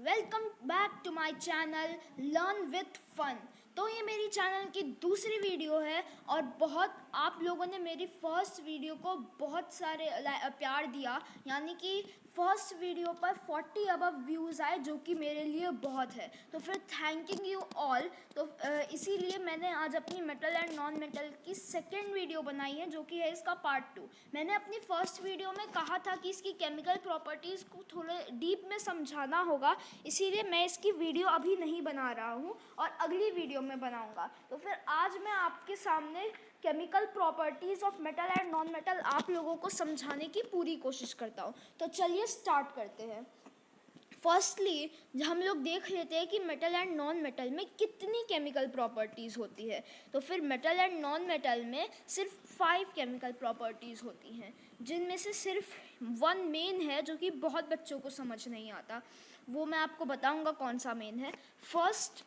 Welcome back to my channel learn with fun. तो ये मेरी चैनल की दूसरी वीडियो है और बहुत आप लोगों ने मेरी फर्स्ट वीडियो को बहुत सारे प्यार दिया, यानी कि फर्स्ट वीडियो पर 40 अबव व्यूज़ आए, जो कि मेरे लिए बहुत है। तो फिर थैंकिंग यू ऑल। तो इसीलिए मैंने आज अपनी मेटल एंड नॉन मेटल की सेकेंड वीडियो बनाई है, जो कि है इसका पार्ट 2। मैंने अपनी फर्स्ट वीडियो में कहा था कि इसकी केमिकल प्रॉपर्टीज़ को थोड़े डीप में समझाना होगा, इसीलिए मैं इसकी वीडियो अभी नहीं बना रहा हूँ और अगली वीडियो में बनाऊँगा। तो फिर आज मैं आपके सामने chemical properties of metal and non metal आप लोगों को समझाने की पूरी कोशिश करता हूँ। तो चलिए स्टार्ट करते हैं। फर्स्टली हम लोग देख लेते हैं कि मेटल एंड नॉन मेटल में कितनी केमिकल प्रॉपर्टीज़ होती है। तो फिर मेटल एंड नॉन मेटल में सिर्फ 5 केमिकल प्रॉपर्टीज़ होती हैं, जिनमें से सिर्फ 1 मेन है जो कि बहुत बच्चों को समझ नहीं आता। वो मैं आपको बताऊंगा कौन सा मेन है। फर्स्ट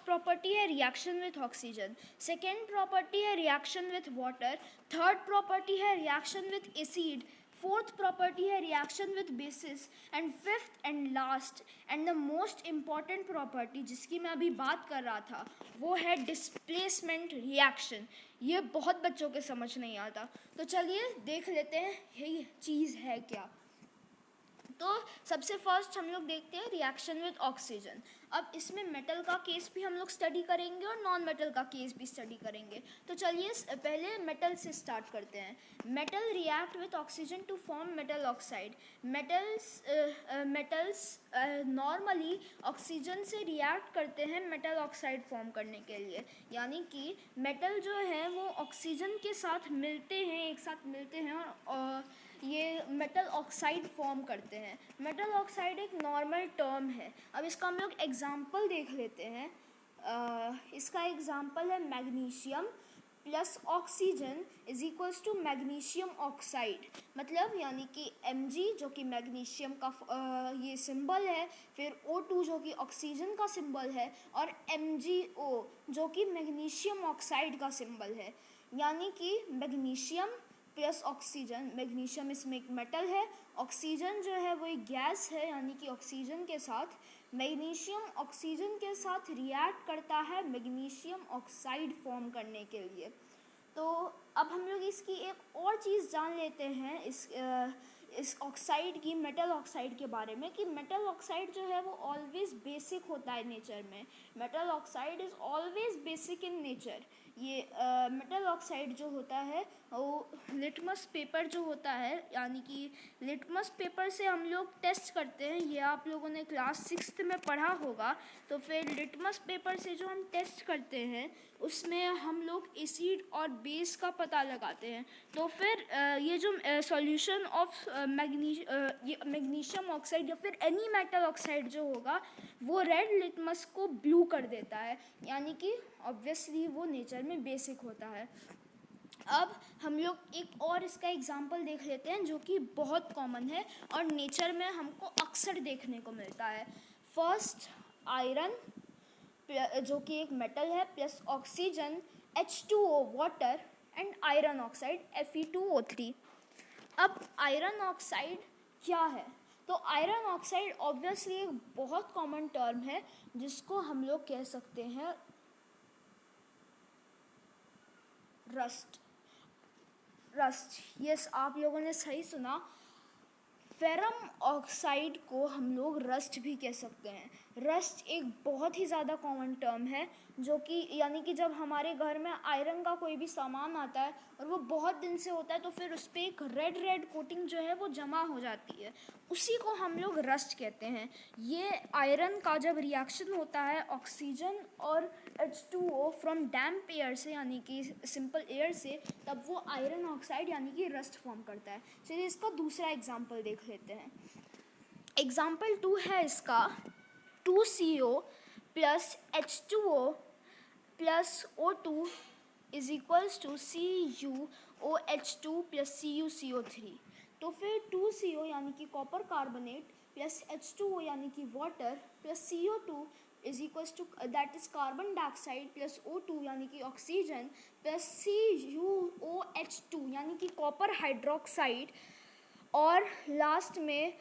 प्रॉपर्टी है reaction with oxygen, second property है reaction with water, third property है reaction with acid, fourth property है reaction with bases, and fifth and last and the most important property जिसकी मैं अभी बात कर रहा था वो है डिस्प्लेसमेंट रिएक्शन। ये बहुत बच्चों के समझ नहीं आता। तो चलिए देख लेते हैं ये चीज़ है क्या। तो सबसे फर्स्ट हम लोग देखते हैं रिएक्शन विथ ऑक्सीजन। अब इसमें मेटल का केस भी हम लोग स्टडी करेंगे और नॉन मेटल का केस भी स्टडी करेंगे। तो चलिए पहले मेटल से स्टार्ट करते हैं। Metal react with oxygen to form metal oxide. Metals normally oxygen से रिएक्ट करते हैं मेटल ऑक्साइड फॉर्म करने के लिए, यानी कि मेटल जो है वो ऑक्सीजन के साथ मिलते हैं, एक साथ मिलते हैं और ये मेटल ऑक्साइड फॉर्म करते हैं। मेटल ऑक्साइड एक नॉर्मल टर्म है। अब इसका हम लोग एग्जांपल देख लेते हैं। इसका एग्जांपल है magnesium plus oxygen is equals to magnesium oxide. मतलब यानी कि Mg जो कि मैग्नीशियम का ये सिंबल है, फिर O2 जो कि ऑक्सीजन का सिंबल है, और MgO जो कि मैग्नीशियम ऑक्साइड का सिंबल है। यानी कि मैग्नीशियम प्लस ऑक्सीजन, मैग्नीशियम इसमें एक मेटल है, ऑक्सीजन जो है वो एक गैस है, यानी कि ऑक्सीजन के साथ मैग्नीशियम ऑक्सीजन के साथ रिएक्ट करता है मैग्नीशियम ऑक्साइड फॉर्म करने के लिए। तो अब हम लोग इसकी एक और चीज़ जान लेते हैं इस ऑक्साइड की, मेटल ऑक्साइड के बारे में, कि मेटल ऑक्साइड जो है वो ऑलवेज बेसिक होता है नेचर में। Metal oxide is always basic in nature. ये मेटल ऑक्साइड जो होता है वो लिटमस पेपर जो होता है, यानी कि लिटमस पेपर से हम लोग टेस्ट करते हैं, ये आप लोगों ने क्लास 6th में पढ़ा होगा। तो फिर लिटमस पेपर से जो हम टेस्ट करते हैं उसमें हम लोग एसिड और बेस का पता लगाते हैं। तो फिर ये जो सॉल्यूशन ऑफ मैग्नीशियम ऑक्साइड या फिर एनी मेटल ऑक्साइड जो होगा वो रेड लिटमस को ब्लू कर देता है, यानी कि ऑब्वियसली वो नेचर में बेसिक होता है। अब हम लोग एक और इसका एग्जांपल देख लेते हैं जो कि बहुत कॉमन है और नेचर में हमको अक्सर देखने को मिलता है। फर्स्ट आयरन जो कि एक मेटल है plus oxygen H2O water and iron oxide Fe2O3। अब आयरन ऑक्साइड क्या है? तो आयरन ऑक्साइड ऑब्वियसली एक बहुत कॉमन टर्म है जिसको हम लोग कह सकते हैं रस्ट। यस, आप लोगों ने सही सुना। फेरम ऑक्साइड को हम लोग रस्ट भी कह सकते हैं। रस्ट एक बहुत ही ज़्यादा कॉमन टर्म है जो कि यानी कि जब हमारे घर में आयरन का कोई भी सामान आता है और वो बहुत दिन से होता है तो फिर उस पर एक रेड कोटिंग जो है वो जमा हो जाती है, उसी को हम लोग रस्ट कहते हैं। ये आयरन का जब रिएक्शन होता है ऑक्सीजन और H2O फ्रॉम डैम्प एयर से, यानी कि सिंपल एयर से, तब वो आयरन ऑक्साइड यानी कि रस्ट फॉर्म करता है। चलिए इसका दूसरा एग्जाम्पल देख लेते हैं। एग्जाम्पल 2 है इसका 2CO plus H2O plus O2 is equals to CuOH2 plus CuCO3। तो फिर 2CO यानी कि कॉपर कार्बोनेट प्लस H2O यानी कि water plus CO2 is equals to that is carbon dioxide plus O2 यानी कि ऑक्सीजन प्लस CuOH2 यानी कि कॉपर हाइड्रोक्साइड, और लास्ट में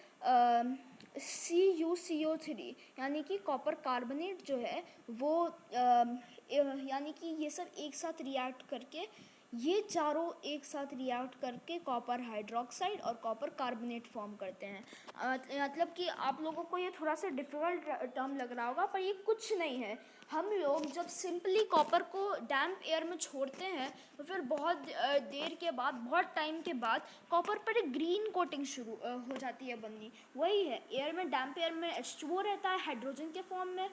CuCO3 यानी कि कॉपर कार्बोनेट जो है वो यानी कि ये सब एक साथ रिएक्ट करके, ये चारों एक साथ रिएक्ट करके कॉपर हाइड्रोक्साइड और कॉपर कार्बोनेट फॉर्म करते हैं। मतलब कि आप लोगों को ये थोड़ा सा डिफ़िकल्ट टर्म लग रहा होगा, पर ये कुछ नहीं है। हम लोग जब सिंपली कॉपर को डैम्प एयर में छोड़ते हैं तो फिर बहुत देर के बाद, बहुत टाइम के बाद कॉपर पर एक ग्रीन कोटिंग शुरू हो जाती है बननी। वही है, एयर में, डैम्प एयर में H2O रहता है हाइड्रोजन के फॉर्म में,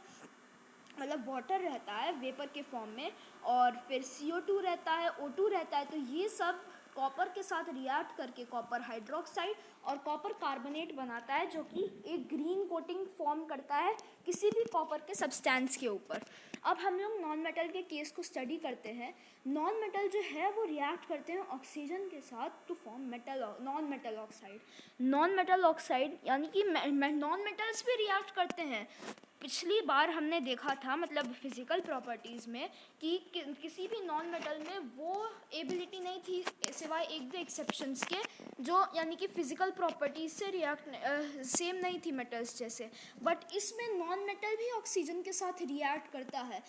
मतलब वाटर रहता है वेपर के फॉर्म में, और फिर CO2 रहता है, O2 रहता है। तो ये सब कॉपर के साथ रिएक्ट करके कॉपर हाइड्रोक्साइड और कॉपर कार्बोनेट बनाता है, जो कि एक ग्रीन कोटिंग फॉर्म करता है किसी भी कॉपर के सब्सटेंस के ऊपर। अब हम लोग नॉन मेटल के केस को स्टडी करते हैं। नॉन मेटल जो है वो रिएक्ट करते हैं ऑक्सीजन के साथ to form non metal oxide. Non metal oxide यानी कि नॉन मेटल्स भी रिएक्ट करते हैं। पिछली बार हमने देखा था, मतलब फिज़िकल प्रॉपर्टीज़ में, कि किसी भी नॉन मेटल में वो एबिलिटी नहीं थी, सिवाय एक दो एक्सेप्शंस के, जो यानी कि फ़िज़िकल प्रॉपर्टीज़ से रिएक्ट सेम नहीं थी मेटल्स जैसे। बट इसमें नॉन मेटल भी ऑक्सीजन के साथ रिएक्ट करता है।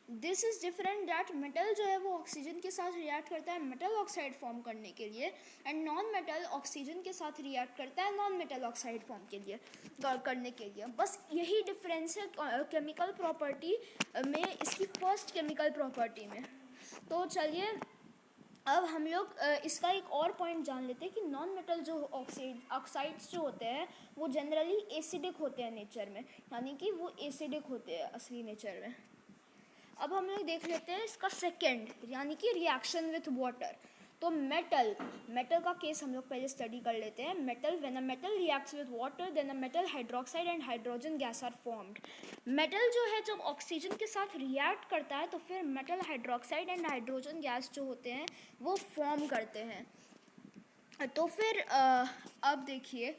This is different that metal जो है वो ऑक्सीजन के साथ रिएक्ट करता है मेटल ऑक्साइड फॉर्म करने के लिए, एंड नॉन मेटल ऑक्सीजन के साथ रिएक्ट करता है नॉन मेटल ऑक्साइड फॉर्म के लिए करने के लिए। बस यही डिफरेंस है केमिकल प्रॉपर्टी में, इसकी फर्स्ट केमिकल प्रॉपर्टी में। तो चलिए अब हम लोग इसका एक और पॉइंट जान लेते हैं कि नॉन मेटल जो ऑक्साइड्स जो होते हैं वो जनरली एसिडिक होते हैं नेचर में, यानी कि वो एसिडिक होते हैं असली नेचर में। अब हम लोग देख लेते हैं इसका सेकेंड, यानी कि रिएक्शन विथ वाटर। तो मेटल का केस हम लोग पहले स्टडी कर लेते हैं। Metal, when a metal reacts with water then a metal hydroxide and hydrogen gas are formed. Metal जो है जब ऑक्सीजन के साथ रिएक्ट करता है तो फिर metal hydroxide and hydrogen gas जो होते हैं वो फॉर्म करते हैं। तो फिर अब देखिए,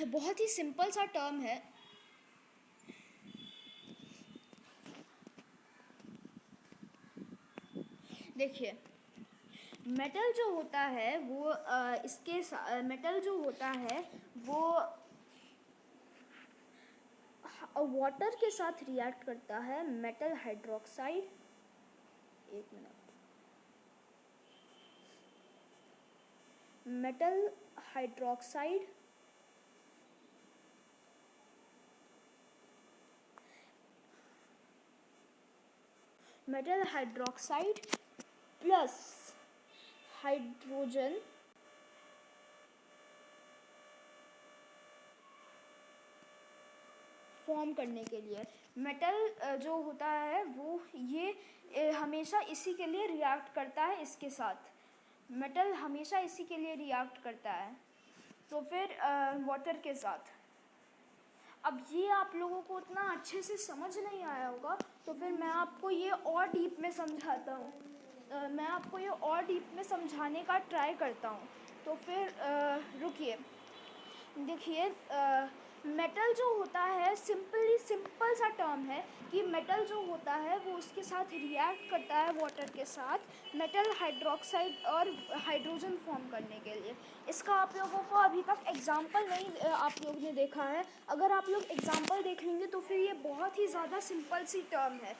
बहुत ही सिंपल सा टर्म है। देखिए, मेटल जो होता है वो मेटल जो होता है वो वाटर के साथ रिएक्ट करता है। मेटल हाइड्रोक्साइड, एक minute, metal hydroxide plus hydrogen form करने के लिए। मेटल जो होता है वो ये हमेशा इसी के लिए रिएक्ट करता है, इसके साथ मेटल हमेशा इसी के लिए रिएक्ट करता है, तो फिर वाटर के साथ। अब ये आप लोगों को उतना अच्छे से समझ नहीं आया होगा, तो फिर मैं आपको ये और डीप में समझाता हूँ। मैं आपको ये और डीप में समझाने का ट्राई करता हूँ। तो फिर रुकिए, देखिए, मेटल जो होता है सिंपल सा टर्म है कि मेटल जो होता है वो उसके साथ रिएक्ट करता है वाटर के साथ मेटल हाइड्रोक्साइड और हाइड्रोजन फॉर्म करने के लिए। इसका आप लोगों को अभी तक एग्जांपल नहीं आप लोग ने देखा है। अगर आप लोग एग्जांपल देख लेंगे तो फिर ये बहुत ही ज़्यादा सिंपल सी टर्म है।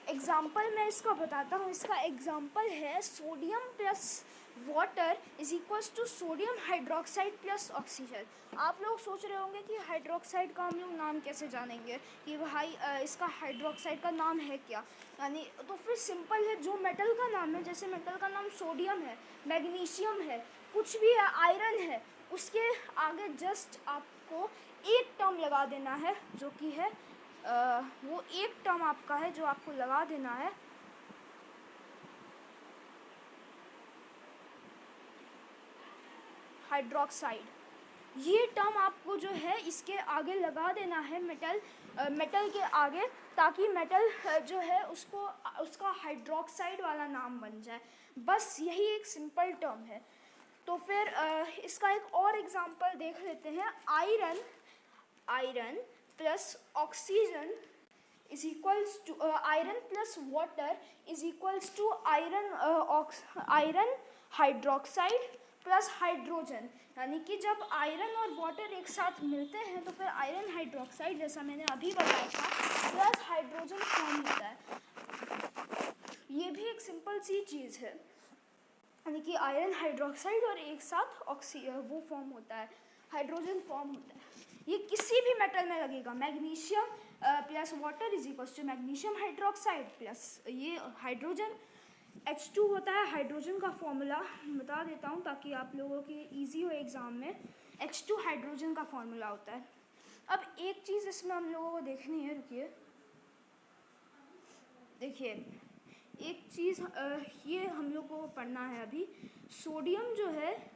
एग्जाम्पल मैं इसका बताता हूँ। इसका एग्जाम्पल है sodium plus water is equals to sodium hydroxide plus oxygen. आप लोग सोच रहे होंगे कि हाइड्रोक्साइड का हम लोग नाम कैसे जानेंगे कि भाई इसका हाइड्रोक्साइड का नाम है क्या, यानी तो फिर सिंपल है, जो मेटल का नाम है, जैसे मेटल का नाम सोडियम है, मैग्नीशियम है, कुछ भी है, आयरन है, उसके आगे जस्ट आपको एक टर्म लगा देना है, जो कि है वो एक टर्म आपका है जो आपको लगा देना है, हाइड्रोक्साइड। ये टर्म आपको जो है इसके आगे लगा देना है, मेटल के आगे, ताकि मेटल जो है उसका हाइड्रोक्साइड वाला नाम बन जाए। बस यही एक सिंपल टर्म है। तो फिर इसका एक और एग्जांपल देख लेते हैं। Iron plus oxygen is equals to iron plus water is equals to iron hydroxide plus hydrogen. यानी कि जब आयरन और वाटर एक साथ मिलते हैं तो फिर आयरन हाइड्रोक्साइड, जैसा मैंने अभी बताया था, प्लस हाइड्रोजन फॉर्म होता है। ये भी एक सिंपल सी चीज़ है, यानी कि आयरन हाइड्रोक्साइड और एक साथ वो फॉर्म होता है, हाइड्रोजन फॉर्म होता है। ये किसी भी मेटल में लगेगा, magnesium plus water is equals to magnesium hydroxide plus ये हाइड्रोजन। H2 होता है हाइड्रोजन का फॉर्मूला, बता देता हूँ ताकि आप लोगों के इजी हो एग्ज़ाम में। H2 हाइड्रोजन का फॉर्मूला होता है। अब एक चीज़ इसमें हम लोगों को देखनी है, रुकिए, देखिए एक चीज़ ये हम लोग को पढ़ना है अभी। सोडियम जो है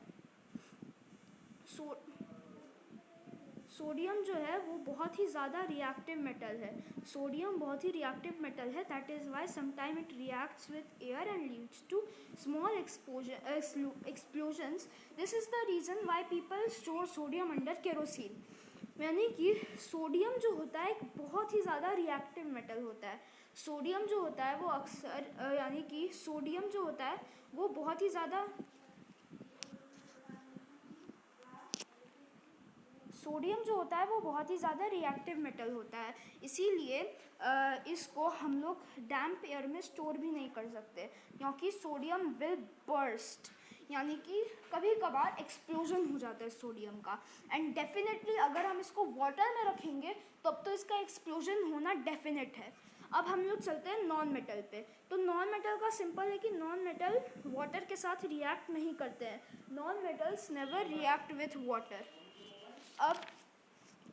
सोडियम जो है वो बहुत ही ज़्यादा रिएक्टिव मेटल है। सोडियम बहुत ही रिएक्टिव मेटल है, that is why sometime it reacts with air and leads to small explosions. This is the reason why people store sodium under kerosene. यानी कि सोडियम जो होता है एक बहुत ही ज़्यादा रिएक्टिव मेटल होता है। सोडियम जो होता है वो अक्सर यानी कि सोडियम जो होता है वो बहुत ही ज़्यादा रिएक्टिव मेटल होता है, इसीलिए इसको हम लोग डैम्प एयर में स्टोर भी नहीं कर सकते, क्योंकि सोडियम विल बर्स्ट, यानी कि कभी कभार एक्सप्लोजन हो जाता है सोडियम का। एंड डेफिनेटली अगर हम इसको वाटर में रखेंगे तब तो इसका एक्सप्लोजन होना डेफिनेट है। अब हम लोग चलते हैं नॉन मेटल पे। तो नॉन मेटल का सिंपल है कि नॉन मेटल वाटर के साथ रिएक्ट नहीं करते हैं। Non metals never react with water. अब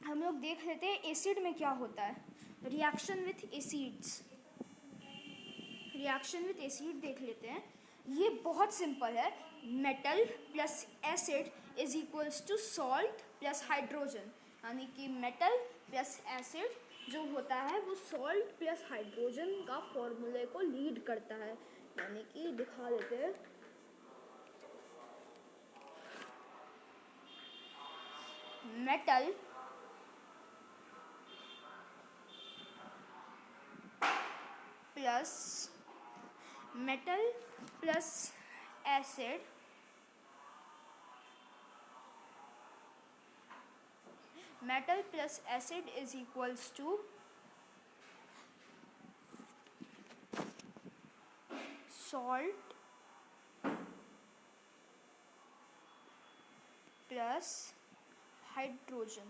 हम लोग देख लेते हैं एसिड में क्या होता है, reaction with acids. Reaction with acid देख लेते हैं, ये बहुत सिंपल है। Metal plus acid is equals to salt plus hydrogen, यानी कि मेटल प्लस एसिड जो होता है वो सॉल्ट प्लस हाइड्रोजन का फॉर्मूले को लीड करता है। यानी कि दिखा देते हैं, metal plus acid is equals to salt plus hydrogen.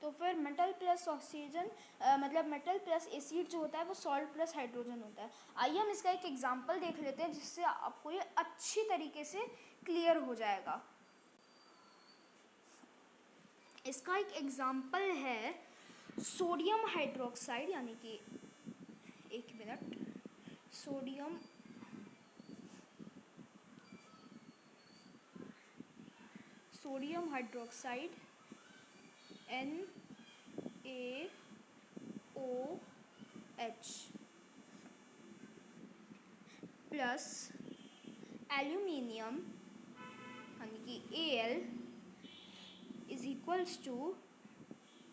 तो फिर मेटल प्लस ऑक्सीजन मतलब मेटल प्लस एसिड जो होता है वो सॉल्ट प्लस हाइड्रोजन होता है। आइए हम इसका एक एग्जांपल देख लेते हैं जिससे आपको ये अच्छी तरीके से क्लियर हो जाएगा। इसका एक एग्जांपल है सोडियम हाइड्रोक्साइड, यानी कि एक minute, sodium hydroxide NaOH plus aluminium यानी कि Al is equals to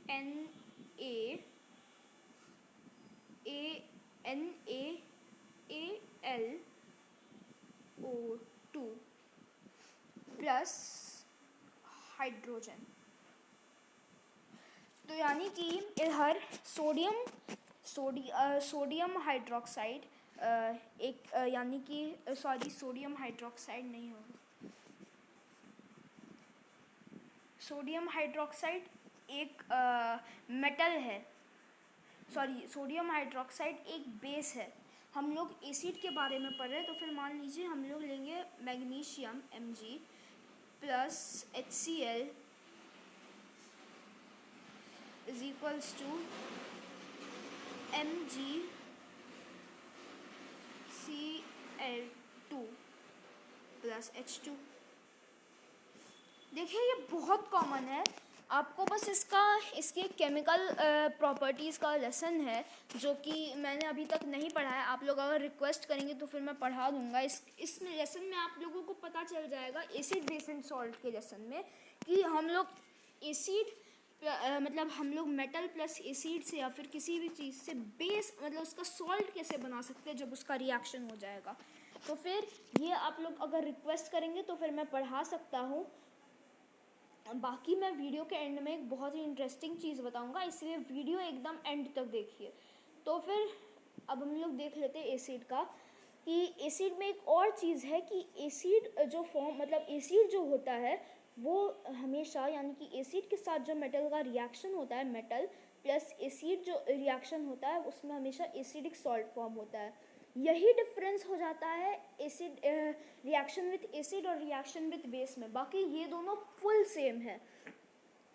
NaAlO2 plus hydrogen. तो यानी कि इधर सोडियम हाइड्रोक्साइड एक यानी कि सोडियम हाइड्रोक्साइड नहीं होगा, सोडियम हाइड्रोक्साइड एक मेटल है, सोडियम हाइड्रोक्साइड एक बेस है। हम लोग एसिड के बारे में पढ़ रहे हैं, तो फिर मान लीजिए हम लोग लेंगे magnesium Mg plus HCl is equals to MgCl2 plus H2। देखिए ये बहुत कॉमन है, आपको बस इसके केमिकल प्रॉपर्टीज़ का लेसन है जो कि मैंने अभी तक नहीं पढ़ा है। आप लोग अगर रिक्वेस्ट करेंगे तो फिर मैं पढ़ा दूंगा। इस लेसन में आप लोगों को पता चल जाएगा एसिड बेस एंड सॉल्ट के लेसन में कि हम लोग एसिड मतलब हम लोग मेटल प्लस एसिड से या फिर किसी भी चीज़ से बेस मतलब उसका सॉल्ट कैसे बना सकते हैं जब उसका रिएक्शन हो जाएगा। तो फिर ये आप लोग अगर रिक्वेस्ट करेंगे तो फिर मैं पढ़ा सकता हूँ। बाकी मैं वीडियो के एंड में एक बहुत ही इंटरेस्टिंग चीज़ बताऊंगा, इसलिए वीडियो एकदम एंड तक देखिए। तो फिर अब हम लोग देख लेते हैं एसिड का, कि एसिड में एक और चीज़ है कि एसिड जो फॉर्म मतलब एसिड जो होता है वो हमेशा, यानी कि एसिड के साथ जो मेटल का रिएक्शन होता है, मेटल प्लस एसिड जो रिएक्शन होता है उसमें हमेशा एसिडिक सॉल्ट फॉर्म होता है। यही डिफरेंस हो जाता है एसिड रिएक्शन विथ एसिड और रिएक्शन विथ बेस में। बाकी ये दोनों फुल सेम है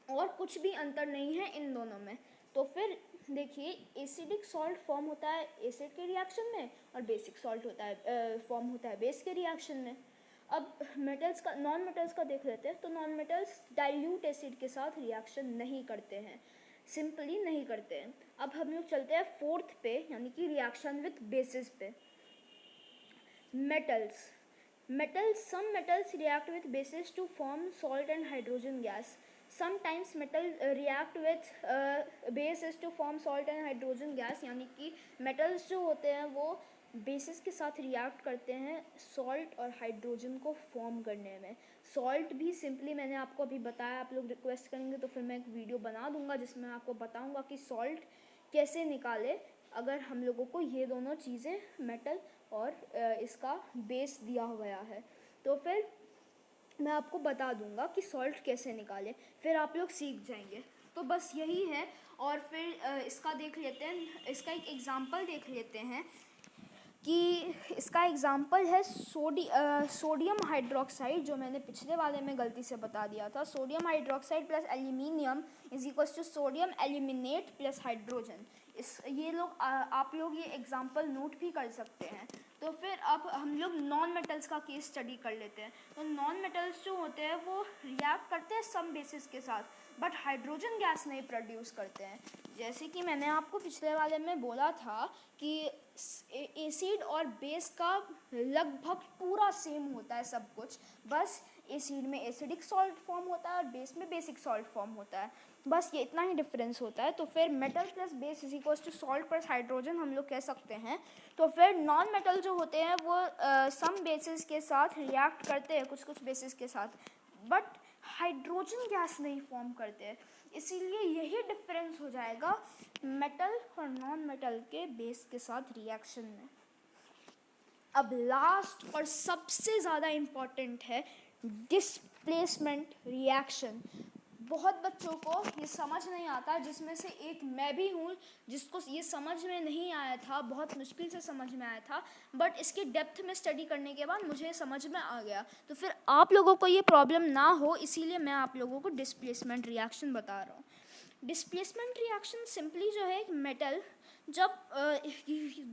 और कुछ भी अंतर नहीं है इन दोनों में। तो फिर देखिए एसिडिक सॉल्ट फॉर्म होता है एसिड के रिएक्शन में और बेसिक सॉल्ट होता है फॉर्म होता है बेस के रिएक्शन में। अब मेटल्स का, नॉन मेटल्स का देख लेते हैं। तो नॉन मेटल्स डाइल्यूट एसिड के साथ रिएक्शन नहीं करते हैं, सिंपली नहीं करते हैं। अब हम लोग चलते हैं फोर्थ पे, यानी कि रिएक्शन विथ बेसिस पे। Metals some metals react with bases to form salt and hydrogen gas. Sometimes metal react with bases to form salt and hydrogen gas, यानी कि metals जो होते हैं वो बेसिस के साथ रिएक्ट करते हैं सॉल्ट और हाइड्रोजन को फॉर्म करने में। सॉल्ट भी सिंपली मैंने आपको अभी बताया, आप लोग रिक्वेस्ट करेंगे तो फिर मैं एक वीडियो बना दूंगा जिसमें आपको बताऊंगा कि सॉल्ट कैसे निकाले अगर हम लोगों को ये दोनों चीज़ें मेटल और इसका बेस दिया गया है। तो फिर मैं आपको बता दूंगा कि सॉल्ट कैसे निकाले, फिर आप लोग सीख जाएंगे। तो बस यही है। और फिर इसका देख लेते हैं, इसका एक एग्जांपल देख लेते हैं कि इसका एग्जांपल है सोडियम हाइड्रोक्साइड, जो मैंने पिछले वाले में गलती से बता दिया था। Sodium hydroxide plus aluminium is equals to sodium aluminate plus hydrogen. ये लोग आप लोग ये एग्जांपल नोट भी कर सकते हैं। तो फिर अब हम लोग नॉन मेटल्स का केस स्टडी कर लेते हैं। तो नॉन मेटल्स जो होते हैं वो रिएक्ट करते हैं सम बेसिस के साथ, बट हाइड्रोजन गैस नहीं प्रोड्यूस करते हैं। जैसे कि मैंने आपको पिछले वाले में बोला था कि एसिड और बेस का लगभग पूरा सेम होता है सब कुछ, बस एसिड में एसिडिक सॉल्ट फॉर्म होता है और बेस में बेसिक सॉल्ट फॉर्म होता है, बस ये इतना ही डिफरेंस होता है। तो फिर metal plus base is equals to salt plus hydrogen हम लोग कह सकते हैं। तो फिर नॉन मेटल जो होते हैं वो सम बेसिस के साथ रिएक्ट करते हैं, कुछ कुछ बेसिस के साथ, बट हाइड्रोजन गैस नहीं फॉर्म करते हैं। इसीलिए यही डिफरेंस हो जाएगा मेटल और नॉन मेटल के बेस के साथ रिएक्शन में। अब लास्ट और सबसे ज़्यादा इम्पॉर्टेंट है डिस्प्लेसमेंट रिएक्शन। बहुत बच्चों को ये समझ नहीं आता, जिसमें से एक मैं भी हूँ जिसको ये समझ में नहीं आया था, बहुत मुश्किल से समझ में आया था, बट इसकी डेप्थ में स्टडी करने के बाद मुझे समझ में आ गया। तो फिर आप लोगों को ये प्रॉब्लम ना हो इसीलिए मैं आप लोगों को डिस्प्लेसमेंट रिएक्शन बता रहा हूँ। डिस्प्लेसमेंट रिएक्शन सिंपली जो है, एक मेटल जब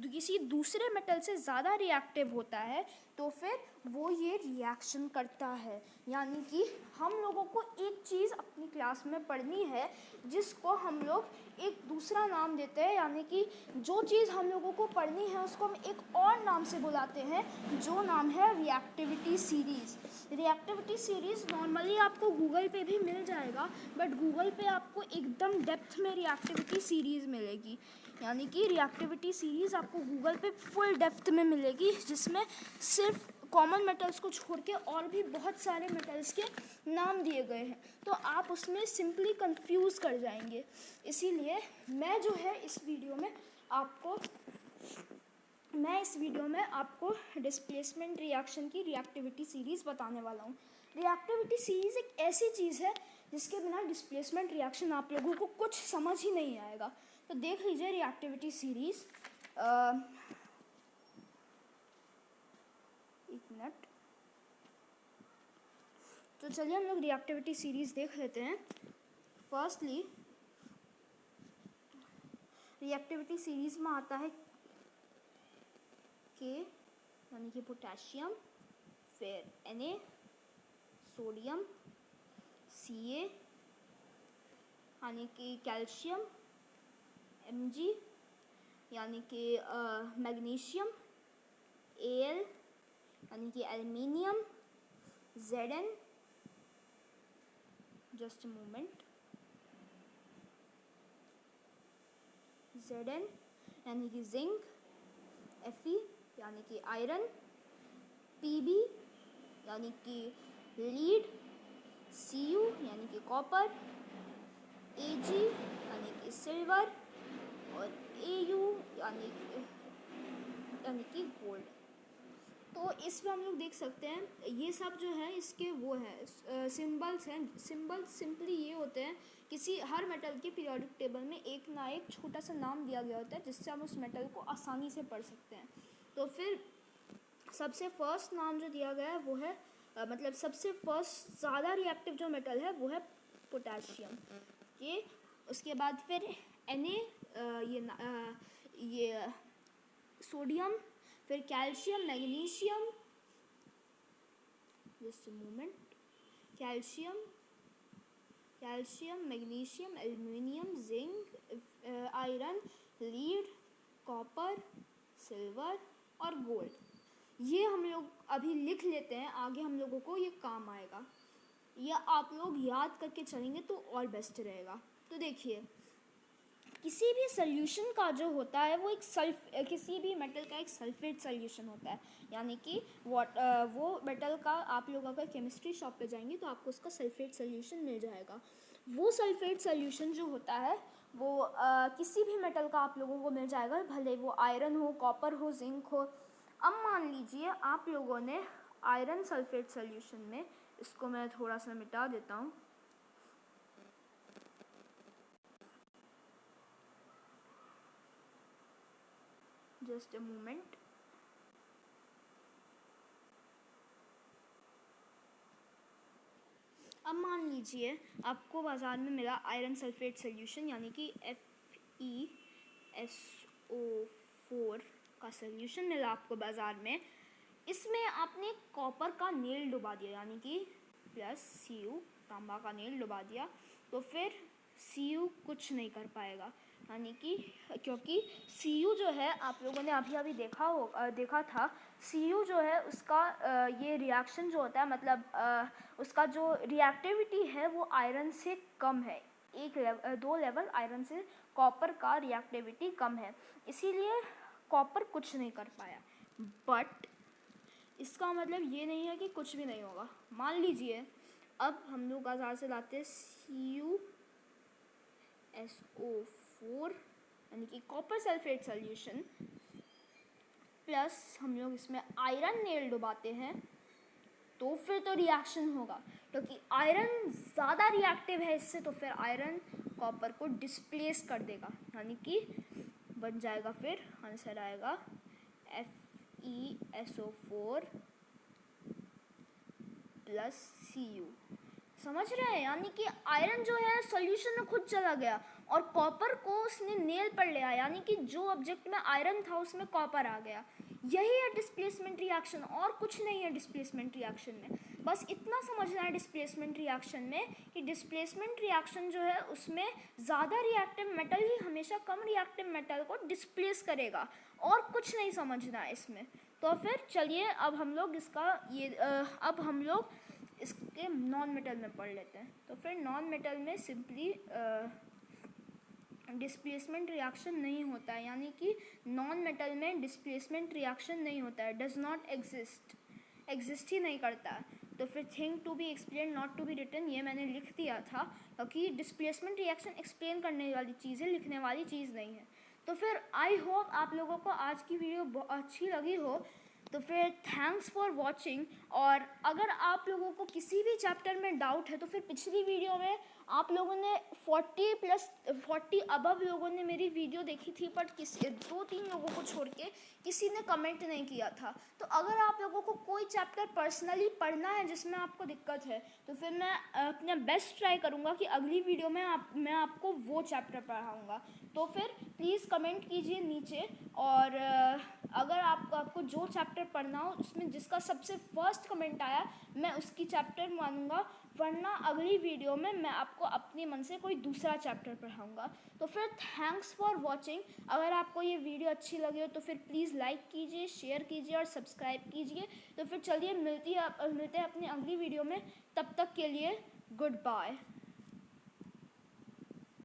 किसी दूसरे मेटल से ज़्यादा रिएक्टिव होता है तो फिर वो ये रिएक्शन करता है। यानी कि हम लोगों को एक चीज़ अपनी क्लास में पढ़नी है जिसको हम लोग एक दूसरा नाम देते हैं, यानी कि जो चीज़ हम लोगों को पढ़नी है उसको हम एक और नाम से बुलाते हैं, जो नाम है reactivity series. Reactivity series normally आपको गूगल पे भी मिल जाएगा, बट गूगल पे आपको एकदम डेप्थ में रिएक्टिविटी सीरीज़ मिलेगी, यानी कि रिएक्टिविटी सीरीज़ आपको गूगल पे फुल डेप्थ में मिलेगी, जिसमें सिर्फ कॉमन मेटल्स को छोड़ के और भी बहुत सारे मेटल्स के नाम दिए गए हैं। तो आप उसमें सिंपली कंफ्यूज कर जाएंगे। इसीलिए मैं जो है इस वीडियो में आपको डिस्प्लेसमेंट रिएक्शन की रिएक्टिविटी सीरीज़ बताने वाला हूँ। रिएक्टिविटी सीरीज़ एक ऐसी चीज़ है जिसके बिना डिस्प्लेसमेंट रिएक्शन आप लोगों को कुछ समझ ही नहीं आएगा। तो देख लीजिए रिएक्टिविटी सीरीज़। एक मिनट। तो चलिए हम लोग रिएक्टिविटी सीरीज़ देख लेते हैं। फर्स्टली रिएक्टिविटी सीरीज़ में आता है के, यानी कि पोटेशियम, फिर Na, सोडियम, Ca, यानी कि कैल्शियम, Mg, यानी कि मैग्नीशियम, Al, यानी कि aluminium, Zn, just a moment, Zn यानी कि जिंक, Fe यानी कि आयरन, Pb यानी कि लीड, Cu यानी कि कॉपर, Ag यानी कि सिल्वर और Au यानी कि गोल्ड। तो इसमें हम लोग देख सकते हैं ये सब जो है इसके वो है सिंबल्स हैं। सिंबल्स सिंपली ये होते हैं, किसी हर मेटल के पीरियोडिक टेबल में एक ना एक छोटा सा नाम दिया गया होता है जिससे हम उस मेटल को आसानी से पढ़ सकते हैं। तो फिर सबसे फर्स्ट नाम जो दिया गया है वो है मतलब सबसे फर्स्ट ज़्यादा रिएक्टिव जो मेटल है वो है पोटेशियम। ये उसके बाद फिर ये सोडियम, फिर calcium, magnesium, just a moment, calcium, magnesium, aluminium, zinc, iron, lead, copper, silver और गोल्ड। ये हम लोग अभी लिख लेते हैं, आगे हम लोगों को ये काम आएगा, या आप लोग याद करके चलेंगे तो और बेस्ट रहेगा। तो देखिए, किसी भी सॉल्यूशन का जो होता है वो किसी भी मेटल का एक सल्फेट सॉल्यूशन होता है, यानी कि वो मेटल का आप लोग अगर केमिस्ट्री शॉप पे जाएंगे तो आपको उसका सल्फेट सॉल्यूशन मिल जाएगा। वो सल्फेट सॉल्यूशन जो होता है वो किसी भी मेटल का आप लोगों को मिल जाएगा, भले वो आयरन हो, कॉपर हो, जिंक हो। अब मान लीजिए आप लोगों ने आयरन सल्फेट सॉल्यूशन में, इसको मैं थोड़ा सा मिटा देता हूँ, जस्ट अ मोमेंट। अब मान लीजिए आपको बाज़ार में मिला आयरन सल्फेट सॉल्यूशन, यानी कि FeSO4 का सॉल्यूशन मिला आपको बाज़ार में। इसमें आपने कॉपर का नेल डुबा दिया, यानी कि +Cu, तांबा का नेल डुबा दिया, तो फिर Cu कुछ नहीं कर पाएगा, यानी कि क्योंकि Cu जो है आप लोगों ने अभी देखा था, Cu जो है उसका ये रिएक्शन जो होता है, मतलब उसका जो रिएक्टिविटी है वो आयरन से कम है, 2 लेवल आयरन से कॉपर का रिएक्टिविटी कम है, इसीलिए कॉपर कुछ नहीं कर पाया। बट इसका मतलब ये नहीं है कि कुछ भी नहीं होगा। मान लीजिए अब हम लोग बाजार से लाते हैं CuSO4 यानी कि कॉपर सल्फेट सॉल्यूशन, प्लस हम लोग इसमें आयरन नेल डुबाते हैं, तो फिर तो रिएक्शन होगा, क्योंकि आयरन ज़्यादा रिएक्टिव है इससे, तो फिर आयरन कॉपर को डिस्प्लेस कर देगा, यानी कि बन जाएगा, फिर आंसर आएगा FeSO4 + Cu। समझ रहे हैं, यानी कि आयरन जो है सॉल्यूशन में खुद चला गया और कॉपर को उसने नेल पर लिया, यानी कि जो ऑब्जेक्ट में आयरन था उसमें कॉपर आ गया। यही है डिस्प्लेसमेंट रिएक्शन, और कुछ नहीं है डिस्प्लेसमेंट रिएक्शन में। बस इतना समझना है डिस्प्लेसमेंट रिएक्शन में कि डिस्प्लेसमेंट रिएक्शन जो है उसमें ज़्यादा रिएक्टिव मेटल ही हमेशा कम रिएक्टिव मेटल को डिस्प्लेस करेगा, और कुछ नहीं समझना है इसमें। तो फिर चलिए अब हम लोग अब हम लोग इसके नॉन मेटल में पढ़ लेते हैं। तो फिर नॉन मेटल में सिंपली डिस्प्लेसमेंट रिएक्शन नहीं होता है, यानी कि नॉन मेटल में डिस्प्लेसमेंट रिएक्शन नहीं होता है, डज नॉट एग्जिस्ट ही नहीं करता है। तो फिर thing to be explain not to be written, ये मैंने लिख दिया था, क्योंकि डिस्प्लेसमेंट रिएक्शन एक्सप्लेन करने वाली चीज़ है, लिखने वाली चीज़ नहीं है। तो फिर आई होप आप लोगों को आज की वीडियो अच्छी लगी हो। तो फिर थैंक्स फॉर वॉचिंग, और अगर आप लोगों को किसी भी चैप्टर में डाउट है तो फिर पिछली वीडियो में आप लोगों ने 40 अबव लोगों ने मेरी वीडियो देखी थी, बट 2-3 लोगों को छोड़ के किसी ने कमेंट नहीं किया था। तो अगर आप लोगों को कोई चैप्टर पर्सनली पढ़ना है जिसमें आपको दिक्कत है, तो फिर मैं अपना बेस्ट ट्राई करूँगा कि अगली वीडियो में मैं आपको वो चैप्टर पढ़ाऊँगा। तो फिर प्लीज़ कमेंट कीजिए नीचे, और अगर आपको जो चैप्टर पढ़ना हो उसमें जिसका सबसे फर्स्ट कमेंट आया मैं उसकी चैप्टर मानूंगा, वरना अगली वीडियो में मैं आपको अपने मन से कोई दूसरा चैप्टर पढ़ाऊंगा। तो फिर थैंक्स फॉर वॉचिंग। अगर आपको ये वीडियो अच्छी लगी हो तो फिर प्लीज़ लाइक कीजिए, शेयर कीजिए और सब्सक्राइब कीजिए। तो फिर चलिए मिलते हैं अपनी अगली वीडियो में, तब तक के लिए गुड बाय।